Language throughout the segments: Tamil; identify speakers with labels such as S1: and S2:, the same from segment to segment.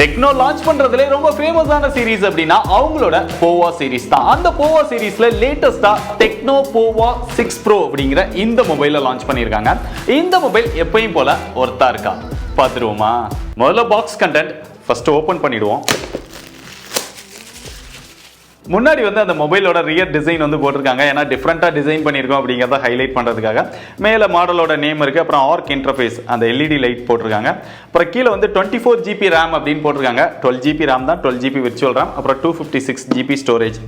S1: டெக்னோ லான்ச் பண்றதுல ரொம்ப ஃபேமஸான சீரிஸ் அப்படின்னா அவங்களோட போவா சீரிஸ் தான். அந்த போவா சீரிஸ்ல லேட்டஸ்டா டெக்னோ போவா 6 Pro அப்படிங்கிற இந்த மொபைலை லான்ச் பண்ணியிருக்காங்க. இந்த மொபைல் எப்பயும் போல ஒர்த்தா இருக்கா பார்த்துருவோமா? முதல்ல பாக்ஸ் கண்டென்ட் ஃபர்ஸ்ட் ஓபன் பண்ணிடுவோம். முன்னாடி அந்த மொபைலோட ரியர் டிசைன் போட்டிருக்காங்க. ஏன்னா டிஃப்ரெண்டா டிசைன் பண்ணியிருக்கோம் அப்படிங்கிறத ஹைலைட் பண்றதுக்காக. மேல மாடலோட நேம் இருக்கு, அப்புறம் ஆர்க் இன்டர்ஃபேஸ் அந்த எல்இடி லைட் போட்டிருக்காங்க. அப்புறம் கீழே 24 GB RAM அப்படின்னு போட்டிருக்காங்க. 12 GB RAM தான், 12 GB விர்ச்சுவல் RAM, அப்புறம் 256 GB ஸ்டோரேஜ்.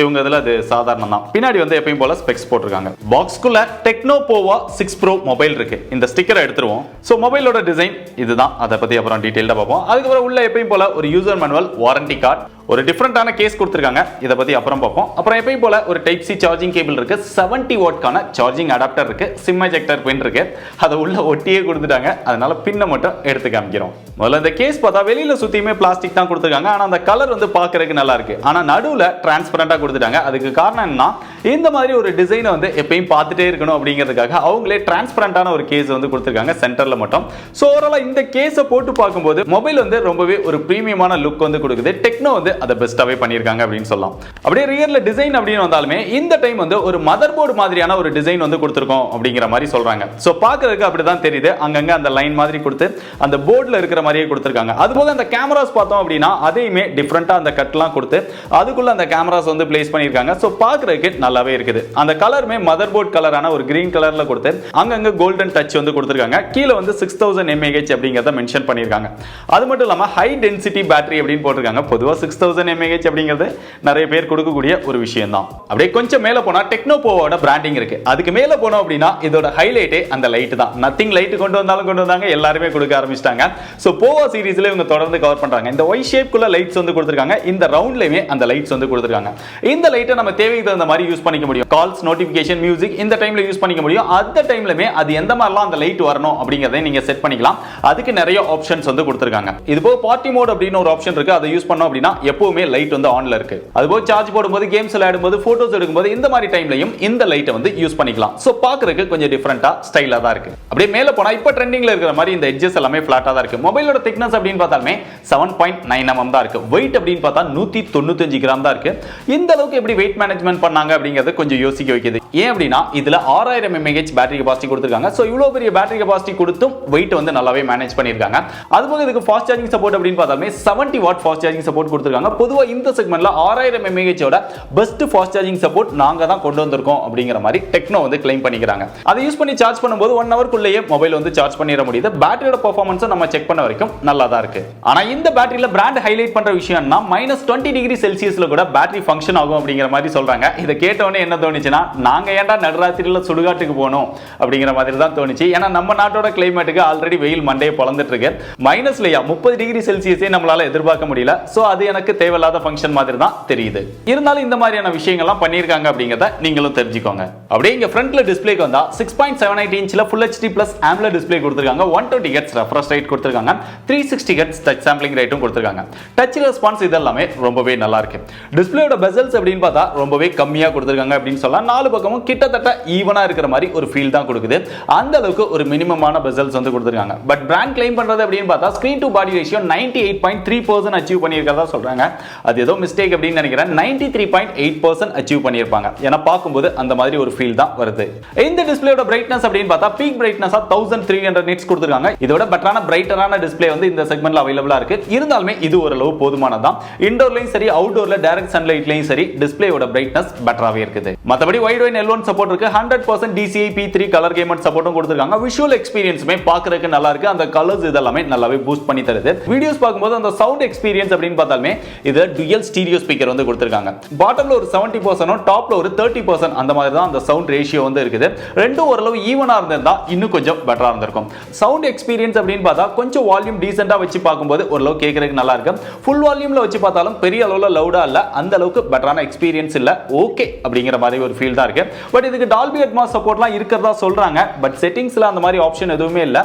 S1: இவங்க இதில் அது சாதாரணம் தான். பின்னாடி எப்பயும் போல ஸ்பெக்ஸ் போட்டிருக்காங்க. பாக்ஸ்குள்ள டெக்னோ போவா 6 Pro மொபைல் இருக்கு. இந்த ஸ்டிக்கரை எடுத்துருவோம். ஸோ மொபைலோட டிசைன் இதுதான். அதை பத்தி அப்புறம் டீட்டெயில்டாக பார்ப்போம். அதுக்கப்புறம் உள்ள எப்பயும் போல ஒரு யூசர் மேனுவல், வாரண்டி கார்டு, ஒரு டிஃபரெண்டான கேஸ் கொடுத்திருக்காங்க. இத பத்தி அப்புறம் பார்ப்போம். அப்புறம் எப்பயும் போல ஒரு டைப் சி சார்ஜிங் கேபிள் இருக்கு, 70 வாட்கான சார்ஜிங் அடாப்டர் இருக்கு, சிம் எஜெக்டர் பின் இருக்கு. அதை உள்ள ஒட்டியே கொடுத்துட்டாங்க. அதனால பின்னை மட்டும் எடுத்து காமிக்கிறோம். முதல்ல இந்த கேஸ் பார்த்தா வெளியில சுத்தியுமே பிளாஸ்டிக் தான் கொடுத்திருக்காங்க. ஆனா அந்த கலர் பார்க்கறதுக்கு நல்லா இருக்கு. ஆனா நடுவுல டிரான்ஸ்பரண்டா கொடுத்துட்டாங்க. அதுக்கு காரணம் என்னன்னா, இந்த மாதிரி ஒரு டிசைனை எப்பயும் பார்த்துட்டே இருக்கணும் அப்படிங்கிறதுக்காக அவங்களே டிரான்ஸ்பரண்டான ஒரு கேஸ் கொடுத்திருக்காங்க சென்டர்ல மட்டும். சோ ஓவராலா இந்த கேஸை போட்டு பார்க்கும்போது மொபைல் ரொம்பவே ஒரு பிரீமியமான லுக் கொடுக்குது. டெக்னோ அதை பெஸ்டாவே பண்ணிருக்காங்க அப்படின்னு சொல்லலாம். அப்படியே ரியர்ல டிசைன் அப்படின்னு வந்தாலுமே இந்த டைம் ஒரு மதர் போர்டு மாதிரியான ஒரு டிசைன் கொடுத்திருக்கோம் அப்படிங்கிற மாதிரி சொல்றாங்க. சோ பார்க்கிறதுக்கு அப்படிதான் தெரியுது. அங்கங்க அந்த லைன் மாதிரி கொடுத்து அந்த போர்டுல இருக்கிற மாதிரியே கொடுத்திருக்காங்க. அதுபோக அந்த கேமராஸ் பார்த்தோம் அப்படின்னா அதையுமே டிஃபரெண்டா அந்த கட்லாம் கொடுத்து அதுக்குள்ள அந்த கேமராஸ் பிளேஸ் பண்ணிருக்காங்க. சோ பார்க்கிறதுக்கு நல்லாவே இருக்குது. அந்த கலருமே மதர் போர்டு கலரான ஒரு கிரீன் கலர்ல கொடுத்து அங்கங்க கோல்டன் டச் கொடுத்திருக்காங்க. கீழே 6000 mAh அப்படிங்கறத மென்ஷன் பண்ணிருக்காங்க. அது மட்டும் இல்லாம ஹை டென்சிட்டி பேட்டரி அப்படின்னு போட்டிருக்காங்க. பொதுவா 6000 mAh அப்படிங்கிறது நிறைய பேர் கொடுக்கக்கூடிய ஒரு விஷயம் தான். அப்படியே கொஞ்சம் மேல போனா டெக்னோ போவோட பிராண்டிங் இருக்கு. அதுக்கு மேல போனோம் அப்படின்னா இதோட ஹைலைட்டே அந்த லைட் தான். நத்திங் லைட் கொண்டு வந்தாங்க, எல்லாருமே கொடுக்க ஆரம்பிச்சிட்டாங்க. சோ போவா சீரிஸ்ல இவங்க தொடர்ந்து கவர் பண்றாங்க. இந்த ஒய் ஷேப் குள்ள லைட்ஸ் கொடுத்திருக்காங்க. இந்த ரவுண்ட்லயே அந்த லைட்ஸ் கொடுத்திருக்காங்க. இந்த லைட்டை நம்ம தேவைக்கு தகுந்த மாதிரி யூஸ் பண்ணிக்க முடியும். கால்ஸ், நோட்டிபிகேஷன், மியூசிக் இந்த டைம்ல யூஸ் பண்ணிக்க முடியும். அந்த டைம்லமே அது எந்த மாதிரிலாம் அந்த லைட் வரணும் அப்படிங்கறதை நீங்க செட் பண்ணிக்கலாம். அதுக்கு நிறைய ஆப்ஷன்ஸ் கொடுத்திருக்காங்க. இது போக பார்ட்டி மோட் அப்படின்னு ஒரு ஆப்ஷன் இருக்கு. அதை யூஸ் பண்ணோம் அப்படின்னா எப்பவுமே லைட் ஆன்ல இருக்கு. அதுபோல சார்ஜ் போடும்போது, கேம்ஸ் விளையாடும்போது, போட்டோஸ் எடுக்கும்போது இந்த மாதிரி டைம்லயும் இந்த லைட்டை யூஸ் பண்ணிக்கலாம். சோ பார்க்கிறதுக்கு கொஞ்சம் டிஃபரெண்டா ஸ்டைலா தான் இருக்கு. அப்படியே மேல போனா இப்ப ட்ரெண்டிங்ல இருக்கிற மாதிரி இந்த எட்ஜஸ் எல்லாமே ஃபிளாட்டா தான் இருக்கு. மொபைலோட திக்னஸ் அப்படின்னு பார்த்தாலுமே 7.9 mm தான் இருக்கு. வெயிட் அப்படின்னு பார்த்தா 195 கிராம் தான் இருக்கு. இந்த அளவுக்கு எப்படி வெயிட் மேனேஜ்மென்ட் பண்ணாங்க அப்படிங்கறது கொஞ்சம் யோசிக்க வைக்குது. ஏன் அப்படின்னா இதுல 6000 mAh பேட்டரி கெபாசிட்டி கொடுத்திருக்காங்க. சோ இவ்வளவு பெரிய பேட்டரி கெபாசிட்டி கொடுத்தும் வெயிட் நல்லாவே மேனேஜ் பண்ணிருக்காங்க. அதுபோக இதுக்கு ஃபாஸ்ட் சார்ஜிங் சப்போர்ட் அப்படின்னு பார்த்தாலுமே 70 வாட் ஃபாஸ்ட் சார்ஜிங் சப்போர்ட் கொடுத்திருக்காங்க. பொதுவா இந்த செக்மெண்ட்ல 6000 mAh ஓட பெஸ்ட் ஃபாஸ்ட் சார்ஜிங் சப்போர்ட் நாங்க தான் கொண்டு வந்திருக்கோம் அப்படிங்கிற மாதிரி டெக்னோ கிளைம் பண்ணிக்கிறாங்க. அதை யூஸ் பண்ணி சார்ஜ் பண்ணும்போது 1 hour குள்ளேயே மொபைல் சார்ஜ் பண்ணிர முடியுது. பேட்டரியோட பெர்ஃபார்மன்ஸ் நம்ம செக் பண்ண வரைக்கும் நல்லா தான் இருக்கு. ஆனா இந்த பேட்டரியில பிராண்ட் ஹைலைட் பண்ற விஷயம்னா -20 டிகிரி செல்சியஸ்ல கூட பேட்டரி ஃபங்க்ஷன் ஆகும் அப்படிங்கிற மாதிரி சொல்றாங்க. இதை கேட்டவொடனே என்ன தோணுச்சுன்னா, நாங்க ஏன்டா நடுராத்திரியில சுடுகாட்டுக்கு போனோம் அப்படிங்கிற மாதிரி தான் தோணுச்சு. ஏன்னா நம்ம நாட்டோட கிளைமேட்டுக்கு ஆல்ரெடி வெயில் மண்டையை பொளந்துட்டு இருக்கு. மைனஸ்லயா 30 டிகிரி செல்சியஸே நம்மளால எதிர்பார்க்க முடியல. சோ அது எனக்கு தேவையில்லாத ஃபங்க்ஷன் மாதிரி தான் தெரியுது. இருந்தாலும் இந்த மாதிரியான விஷயங்கள்லாம் பண்ணிருக்காங்க அப்படிங்கறத நீங்களும் தெரிஞ்சுக்கோங்க. அப்படியே இங்க ஃப்ரண்ட்ல டிஸ்ப்ளேக்கு வந்தா 6.78 இன்ச்ல Full HD Plus AMOLED display கொடுத்திருக்காங்க. 120 Hz ரெஃப்ரெஷ் ரேட் கொடுத்திருக்காங்க. 360 Hz டச் சாம்பிளிங் ரேட்டும் கொடுத்திருக்காங்க. டச் ரெஸ்பான்ஸ் இதெல்லாமே ரொம்பவே நல்லா இருக்கு. டிஸ்ப்ளேயோட பெசல்ஸ் அப்படின்னு பார்த்தா ரொம்பவே கம்மியா கொடுத்திருக்காங்க அப்படின்னு சொல்லலாம். நாலு பக்கமும் கிட்டத்தட்ட ஈவனா இருக்கிற மாதிரி ஒரு ஃபீல் தான் கொடுக்குது. அந்த அளவுக்கு ஒரு மினிமமான பெசல்ஸ் கொடுத்திருக்காங்க. பட் பிராண்ட் கிளைம் பண்றது அப்படின்னு பார்த்தா screen to body ratio 98.3% achieve பண்ணியிருக்கிறதா சொல்றாங்க. அது ஏதோ மிஸ்டேக் அப்படின்னு நினைக்கிறேன். 93.8% அச்சீவ் பண்ணியிருப்பாங்க. ஏன்னா பார்க்கும்போது அந்த மாதிரி ஒரு ஃபீல் தான் வருது. இந்த டிஸ்ப்ளேயோட பிரைட்னஸ் அப்படின்னு பார்த்தா பீக் பிரைட்னஸா 1300 nits கொடுத்திருக்காங்க. இதோட பெட்டரான பிரைட்டரான டிஸ்ப்ளே இந்த செக்மெண்ட்ல அவைலபிளா இருக்கு. இருந்தாலுமே இது ஓரளவு போதுமானதான். இன்டோர்லயும் சரி, அவுட்டோர்ல டைரக்ட் சன்லைட்லயும் சரி டிஸ்ப்ளேயோட பிரைட்னஸ் பெட்டராவே இருக்குது. மத்தபடி வைட் ஒயின் L1 சப்போர்ட் இருக்கு. 100% DCI P3 கலர் கேமட் சப்போர்ட்டும் கொடுத்திருக்காங்க. விஷுவல் எக்ஸ்பீரியன்ஸ்மே பார்க்கிறதுக்கு நல்லா இருக்கு. அந்த கலர்ஸ் இதெல்லாமே நல்லாவே பூஸ்ட் பண்ணி தருது. வீடியோஸ் பார்க்கும்போது அந்த சவுண்ட் எக்ஸ்பீரியன்ஸ் அப்படின்னு பார்த்தாலுமே இது டுயல் ஸ்டீரியோ ஸ்பீக்கர் கொடுத்திருக்காங்க. பாட்டம்ல ஒரு 70%, டாப்ல ஒரு 30% அந்த மாதிரி தான் அந்த சவுண்ட் ரேஷியோ இருக்குது. ரெண்டும் ஓரளவு ஈவனா இருந்தா இன்னும் கொஞ்சம் பெட்டரா இருந்திருக்கும். சவுண்ட் எக்ஸ்பீரியன்ஸ் அப்படின்னு பார்த்தா கொஞ்சம் வால்யூம் டீசென்ட்டா வச்சு பார்க்கும்போது ஓரளவு கேட்கறதுக்கு நல்லா இருக்கு. ஃபுல் வால்யூம்ல வச்சு பார்த்தாலும் பெரிய அளவுல லவுடா இல்ல, அந்த அளவுக்கு பெட்டரான எக்ஸ்பீரியன்ஸ் இல்ல. ஓகே அப்படிங்கிற மாதிரி ஒரு ஃபீல் தான் இருக்கு. பட் இதுக்கு டால்பி அட்மாஸ் சப்போர்ட்லாம் இருக்கிறதா சொல்றாங்க. பட் செட்டிங்ஸ்ல அந்த மாதிரி ஆப்ஷன் எதுவுமே இல்ல.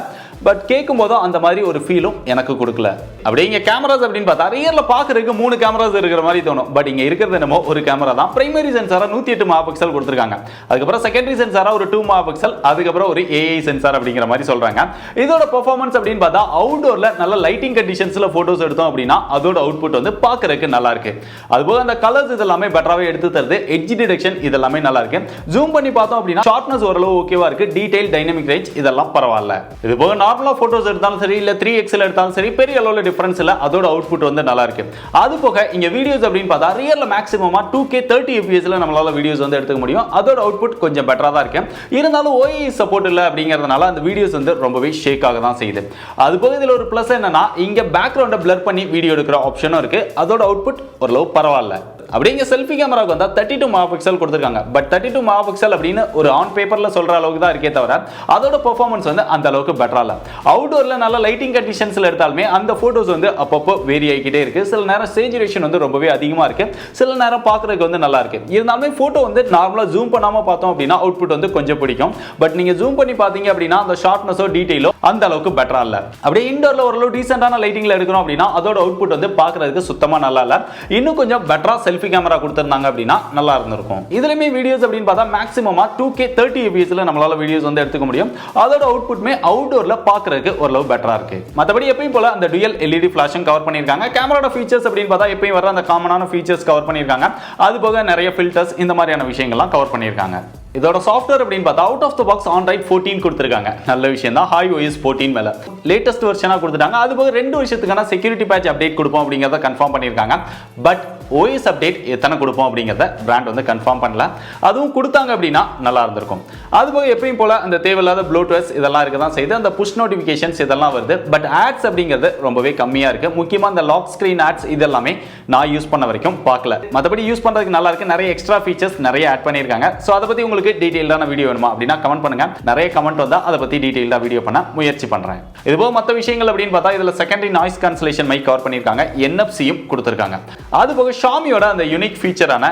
S1: பட் கேட்கும்போது அந்த மாதிரி ஒரு ஃபீலும் எனக்கு கொடுக்கல. அப்படியே இங்க கேமராஸ் அப்படின்னு பார்த்தா ரியர்ல பாக்குறதுக்கு 3 கேமராஸ் இருக்கிற மாதிரி தோணும். பட் இங்க இருக்கிறது என்னமோ ஒரு கேமரா தான். பிரைமரி சென்சாரா 108 மெகா பிக்சல் கொடுத்திருக்காங்க. அதுக்கப்புறம் செகண்டரி சென்சாரா ஒரு 2 மெகா பிக்சல், அதுக்கப்புறம் ஒரு ஏஐ சென்சார் அப்படிங்கிற மாதிரி சொல்றாங்க. இதோட பெர்ஃபார்மன்ஸ் அப்படின்னு பார்த்தா அவுட்டோர்ல நல்ல லைட்டிங் கண்டிஷன்ஸ்ல போட்டோஸ் எடுத்தோம் அப்படின்னா அதோட அவுட்புட் வந்து பாக்குறதுக்கு நல்லா இருக்கு. அதுபோக அந்த கலர்ஸ் இதெல்லாமே பெட்டராவே எடுத்து தருது. எட்ஜ் டிடெக்ஷன் இதெல்லாமே நல்லா இருக்கு. ஜூம் பண்ணி பார்த்தோம் அப்படின்னா ஷார்ப்னஸ் ஓரளவு ஓகேவா இருக்கு. டீடைல், டைனமிக் ரேஞ்ச் இதெல்லாம் பரவாயில்ல. இது போக நார்மலா போட்டோஸ் எடுத்தாலும் சரி இல்ல 3x எடுத்தாலும் சரி பெரிய அளவுல டிஃபரன்ஸ் இல்ல. அதோட அவுட்புட் வந்து நல்லா இருக்கு. அது போக இங்க வீடியோஸ் அப்படின்னு பார்த்தா ரியர்ல மேக்ஸிமமா 2K 30 fps ல நம்மளால வீடியோஸ் வந்து எடுத்துக்க முடியும். அதோட அவுட்புட் கொஞ்சம் பெட்டரா தான் இருக்கு. இருந்தாலும் OIS சப்போர்ட் இல்ல அப்படிங்கிறதுனால அந்த வீடியோஸ் வந்து ரொம்பவே ஷேக் ஆக தான் செய்யுது. அது போக இதுல ஒரு பிளஸ் என்னன்னா இங்க பேக்ரவுண்ட பிளர் பண்ணி வீடியோ எடுக்கிற ஆப்ஷனும் இருக்கு. அதோட அவுட்புட் ஓரளவு பரவாயில்ல. அப்படிங்க செல்ஃபி கேமராக்கு வந்தா 32 மெகா பிக்சல் கொடுத்திருக்காங்க. பட் 32 மெகா பிக்சல் அப்படின்னு ஒரு ஆன் பேப்பர்ல சொல்ற அளவுக்கு தான் இருக்கே தவிர அதோட பெர்ஃபார்மன்ஸ் வந்து அந்த அளவுக்கு பெட்டரா இல்ல. அவுட்டோர்ல நல்ல லைட்டிங் கண்டிஷன்ஸ்ல எடுத்தாலுமே அந்த போட்டோஸ் வந்து அப்பப்போ வேரி ஆகிக்கிட்டே இருக்கு. சில நேரம் சேச்சுரேஷன் வந்து ரொம்பவே அதிகமா இருக்கு. சில நேரம் பார்க்கறதுக்கு வந்து நல்லா இருக்கு. இருந்தாலுமே போட்டோ வந்து நார்மலா ஜூம் பண்ணாம பார்த்தோம் அப்படின்னா அவுட்புட் வந்து கொஞ்சம் பிடிக்கும். பட் நீங்க ஜூம் பண்ணி பாத்தீங்க அப்படின்னா அந்த ஷார்ப்னஸோ டீடைலோ அந்த அளவுக்கு பெட்டரா இல்ல. அப்படியே இன்டோர்ல ஓரளவு டீசென்ட்டான லைட்டிங்ல எடுக்கிறோம் அப்படின்னா அதோட அவுட்புட் வந்து பார்க்கறதுக்கு சுத்தமா நல்லா இல்ல. இன்னும் கொஞ்சம் பெட்டரா செல்ஃபி கேமரா கொடுத்திருந்தாங்க அப்படின்னா நல்லா இருந்திருக்கும். இதுலயுமே வீடியோஸ் அப்படின்னு பார்த்தா மேக்ஸிமமா 2K 30 fps ல நம்மளால வீடியோஸ் வந்து எடுத்துக்க முடியும். அதோட அவுட்புட்மே அவுட்டோர்ல பார்க்கறதுக்கு ஓரளவு பெட்டரா இருக்கு. மத்தபடி எப்பவும் போல அந்த டுயல் LED ஃபிளாஷும் கவர் பண்ணிருக்காங்க. கேமராவோட ஃபீச்சர்ஸ் அப்படின்னு பார்த்தா எப்பவும் வர அந்த காமனான ஃபீச்சர்ஸ் கவர் பண்ணிருக்காங்க. அது போக நிறைய ஃபில்டர்ஸ் இந்த மாதிரியான விஷயங்கள்லாம் கவர் பண்ணிருக்காங்க. இதோட சாஃப்ட்வேர் அப்படின்னு பார்த்தா out of the box Android 14 கொடுத்திருக்காங்க. நல்ல விஷயம் தான். iOS 14 மேல லேட்டஸ்ட் வெர்ஷனா கொடுத்துட்டாங்க. அது போக 2 வருஷத்துக்கான செக்யூரிட்டி பேட்ச் அப்டேட் கொடுப்போம் அப்படிங்கறத கன்ஃபார்ம் பண்ணிருக்காங்க. பட் OS அப்டேட் எத்தனை கொடுப்போம் அப்படிங்கறத பிராண்ட் வந்து கன்ஃபார்ம் பண்ணல. அதுவும் கொடுத்தாங்க அப்படின்னா நல்லா இருந்திருக்கும். அது போக எப்பவும் போல அந்த தேவையில்லாத ப்ளூடூத் இதெல்லாம் இருக்க தான் செய்து. அந்த புஷ் நோட்டிஃபிகேஷன்ஸ் இதெல்லாம் வருது. பட் ஆட்ஸ் அப்படிங்கிறது ரொம்பவே கம்மியா இருக்கு. முக்கியமா அந்த லாக் ஸ்கிரீன் ஆட்ஸ் இதெல்லாமே நான் யூஸ் பண்ண வரைக்கும் பார்க்கல. மத்தபடி யூஸ் பண்றதுக்கு நல்லா இருக்கு. நிறைய எக்ஸ்ட்ரா ஃபீச்சர்ஸ் நிறைய ஆட் பண்ணிருக்காங்க. சோ அத பத்தி உங்களுக்கு டீடைல்டான வீடியோ வேணுமா அப்படினா கமெண்ட் பண்ணுங்க. நிறைய கமெண்ட் வந்தா அத பத்தி டீடைல்டா வீடியோ பண்ண முயற்சி பண்றேன். இதுபோல மத்த விஷயங்கள் அப்படின்னு பார்த்தா இதுல secondary noise cancellation mic cover பண்ணிருக்காங்க. NFC-யும் கொடுத்திருக்காங்க. அது போக Xiaomi-யோட அந்த யூனிக் ஃபீச்சரான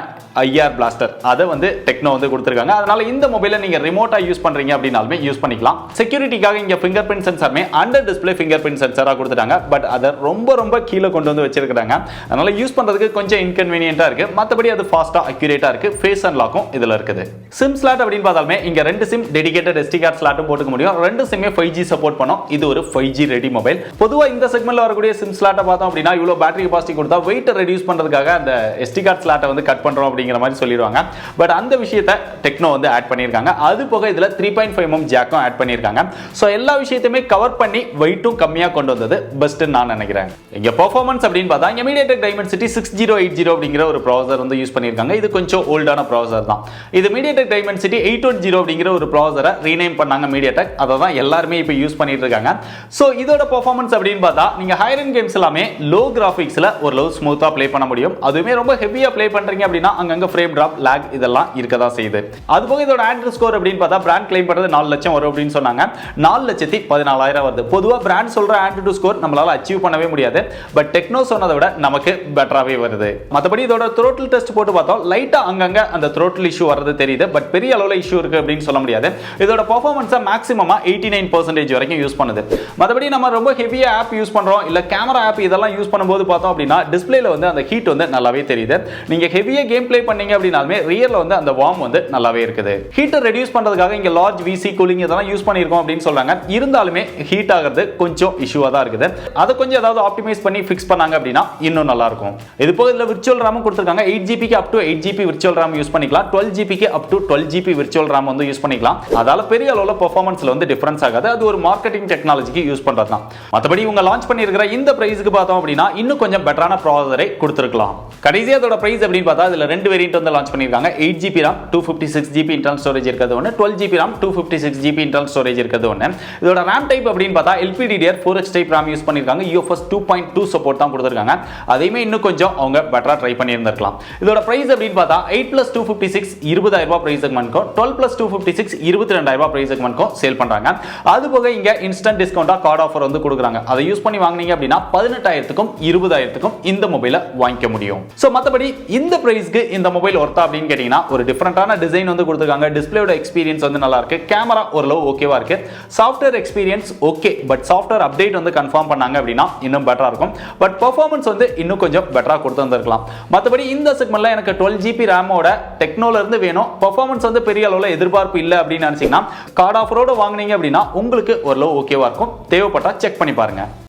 S1: IR பிளாஸ்டர் அதை வந்து டெக்னோ வந்து கொடுத்திருக்காங்க. அதனால இந்த மொபைலை நீங்க ரிமோட்டா யூஸ் பண்றீங்க அப்படினாலுமே யூஸ் பண்ணிக்கலாம். செக்யூரிட்டிக்காக இங்க ஃபிங்கர் பிரிண்ட் சென்சார்மே அண்டர் டிஸ்ப்ளே ஃபிங்கர் பிரிண்ட் சென்சாரா கொடுத்துட்டாங்க. பட் அதை ரொம்ப கீழே கொண்டு வந்து வச்சிருக்காங்க. அதனால யூஸ் பண்றதுக்கு கொஞ்சம் இன்கன்வீனியன்ட்டா இருக்கு. மத்தபடி அது ஃபாஸ்டா அக்யூரேட்டா இருக்கு. ஃபேஸ் அன்லாக்கும் இதுல இருக்குது. சிம் ஸ்லாட் அப்படின்னு பார்த்தாலுமே இங்க 2 சிம் டெடிகேட்டட் SD கார்டு ஸ்லாட்டும் போட்டுக்க முடியும். 2 சிம்மே 5G சப்போர்ட் பண்ணும். இது ஒரு 5G ரெடி மொபைல். பொதுவா இந்த செக்மெண்ட்ல வரக்கூடிய சிம் ஸ்லாட்டை பார்த்தோம் அப்படின்னா இவ்வளவு பேட்டரி கெபாசிட்டி கொடுத்தா வெயிட் ரெடியூஸ் பண்றதுக்காக அந்த SD கார்டு ஸ்லாட்டை வந்து கட் பண்றோம் அப்படிங்கிற மாதிரி சொல்லிடுவாங்க. பட் அந்த விஷயத்தை டெக்னோ வந்து ஆட் பண்ணிருக்காங்க. அது போக இதுல 3.5mm ஜாக்கும் ஆட் பண்ணிருக்காங்க. சோ எல்லா விஷயத்தையுமே கவர் பண்ணி வெயிட்டும் கம்மியா கொண்டு வந்தது பெஸ்ட் நான் நினைக்கிறேன். இங்க பெர்ஃபார்மன்ஸ் அப்படின்னு பார்த்தா இங்க MediaTek Dimensity 6080 அப்படிங்கிற ஒரு ப்ராசஸர் வந்து யூஸ் பண்ணிருக்காங்க. இது கொஞ்சம் ஓல்டான ப்ராசஸர் தான். இது MediaTek Dimensity 810 அப்படிங்கிற ஒரு ப்ராசஸரை ரீநேம் பண்ணாங்க MediaTek. அதை தான் எல்லாரும் இப்போ யூஸ் பண்ணிட்டு இருக்காங்க. சோ இதோட பெர்ஃபார்மன்ஸ் அப்படின்னு பார்த்தா நீங்க ஹையர் எண்ட் கேம்ஸ் எல்லாமே லோ கிராபிக்ஸ்ல ஓரளவு ஸ்மூத்தா ப்ளே பண்ண முடியும். அதுவுமே ரொம்ப ஹெவியா ப்ளே பண்றீங்க அப்படின்னா அங்கங்க ஃப்ரேம் டிராப் லாக் இதெல்லாம் இருக்கதா செய்யுது. அது போக இதோட ஆண்ட்ராய்டு ஸ்கோர் அப்படின்னு பார்த்தா பிராண்ட் கிளைம் பண்றது 4 லட்சம் வரும் அப்படின்னு சொன்னாங்க. 4,14,000 வருது. பொதுவா பிராண்ட் சொல்ற ஆண்ட்ராய்டு ஸ்கோர் நம்மளால அச்சீவ் பண்ணவே முடியாது. பட் டெக்னோ சொன்னதை விட நமக்கு பெட்டராவே வருது. மத்தபடி இதோட த்ரோட்டில் டெஸ்ட் போட்டு பார்த்தோம். லைட்டா அங்கங்க அந்த த்ரோட்டில் இஷ்யூ வரது தெரியுது. பட் பெரிய அளவுல இஷ்யூ இருக்கு அப்படின்னு சொல்ல முடியாது. இதோட பெர்ஃபார்மன்ஸை மேக்ஸிமமா 89% வரைக்கும் யூஸ் பண்ணுது. மத்தபடி நம்ம ரொம்ப ஹெவியா ஆப் யூஸ் பண்றோம் இல்ல கேமரா ஆப் இதெல்லாம் யூஸ் பண்ணும்போது பார்த்தோம் அப்படின்னா டிஸ்ப்ளேல வந்து அந்த ஹீட் வந்து நல்லாவே தெரியுது. நீங்க ஹெவியா கேம் ப்ளே பண்ணீங்க அப்படினாலுமே ரியர்ல வந்து அந்த வார்ம் வந்து நல்லாவே இருக்குது. ஹீட்டர் ரெடியூஸ் பண்றதுக்காக இங்க லார்ஜ் VC கூலிங் இதெல்லாம் யூஸ் பண்ணிருக்கோம் அப்படின்னு சொல்றாங்க. இருந்தாலுமே ஹீட் ஆகிறது கொஞ்சம் இஷ்யூவா தான் இருக்குது. அதை கொஞ்சம் ஏதாவது ஆப்டிமைஸ் பண்ணி ஃபிக்ஸ் பண்ணாங்க அப்படின்னா இன்னும் நல்லா இருக்கும். இது போக இதுல விர்ச்சுவல் RAM கொடுத்திருக்காங்க. 8GB க்கு up to 8GB virtual RAM use பண்ணிக்கலாம். 12GB க்கு up to 12GB virtual RAM வந்து யூஸ் பண்ணிக்கலாம். அதால பெரிய அளவுல பெர்ஃபார்மன்ஸ்ல வந்து டிஃபரன்ஸ் ஆகாது. அது ஒரு மார்க்கெட்டிங் டெக்னாலஜிக்கு யூஸ் பண்றது தான். மத்தபடி இவங்க லான்ச் பண்ணியிருக்கிற இந்த பிரைஸ்க்கு பார்த்தோம் அப்படின்னா இன்னும் கொஞ்சம் பெட்டரான ப்ராசஸரை கொடுத்திருக்கலாம். கடைசியா அதோட பிரைஸ் அப்படின்னு பார்த்தா இதுல 2 வேரியன்ட் வந்து லான்ச் பண்ணிருக்காங்க. 8GB RAM 256GB internal storage இருக்குது ஒன்று, 12GB RAM 256GB internal storage இருக்குது ஒன்று. இதோட RAM டைப் அப்படின்னு பார்த்தா LPDDR 4X type RAM use பண்ணிருக்காங்க. UFS 2.2 சப்போர்ட் தான் கொடுத்திருக்காங்க. அதையுமே இன்னும் கொஞ்சம் அவங்க பெட்டரா ட்ரை பண்ணியிருந்திருக்கலாம். இதோட பிரைஸ் அப்படின்னு பார்த்தா 8+256 20,000 பிரைஸ் செக்மெண்ட்க்கும் 12+256 22,000 பிரைஸ் செக்மெண்ட்க்கும் சேல் பண்றாங்க. அது போக இங்க இன்ஸ்டன்ட் டிஸ்கவுண்டா கார்டு ஆஃபர் வந்து கொடுக்குறாங்க. அதை யூஸ் பண்ணி வாங்குனீங்க அப்படின்னா 18,000க்கும் 20,000க்கும் இந்த மொபைலை வாங்கிக்க முடியும். சோ மத்தபடி இந்த பிரைஸ்க்கு இந்த மொபைல் ஒர்த்தா அப்படின்னு கேட்டீங்கன்னா ஒரு டிஃபரெண்டான டிசைன் வந்து கொடுத்துருக்காங்க. டிஸ்பிளேயோட எக்ஸ்பீரியன்ஸ் வந்து நல்லா இருக்கு. கேமரா ஓரளவு ஓகேவா இருக்கு. Software experience okay, but software update வந்து கன்ஃபார்ம் பண்ணாங்க அப்படின்னா இன்னும் பெட்டரா இருக்கும். பட் பெர்ஃபார்மன்ஸ் வந்து இன்னும் கொஞ்சம் பெட்டரா கொடுத்து வந்திருக்கலாம். மற்றபடி இந்த செக்மெண்ட்ல எனக்கு 12 GB ரேமோட டெக்னோல இருந்து வேணும், பெர்ஃபார்மன்ஸ் வந்து பெரிய அளவில் எதிர்பார்ப்பு இல்லை அப்படின்னு நினைச்சீங்கன்னா கார்டு ஆஃபரோட வாங்குனீங்க அப்படின்னா உங்களுக்கு ஓரளவு ஓகேவா இருக்கும். தேவைப்பட்டா செக் பண்ணி பாருங்க.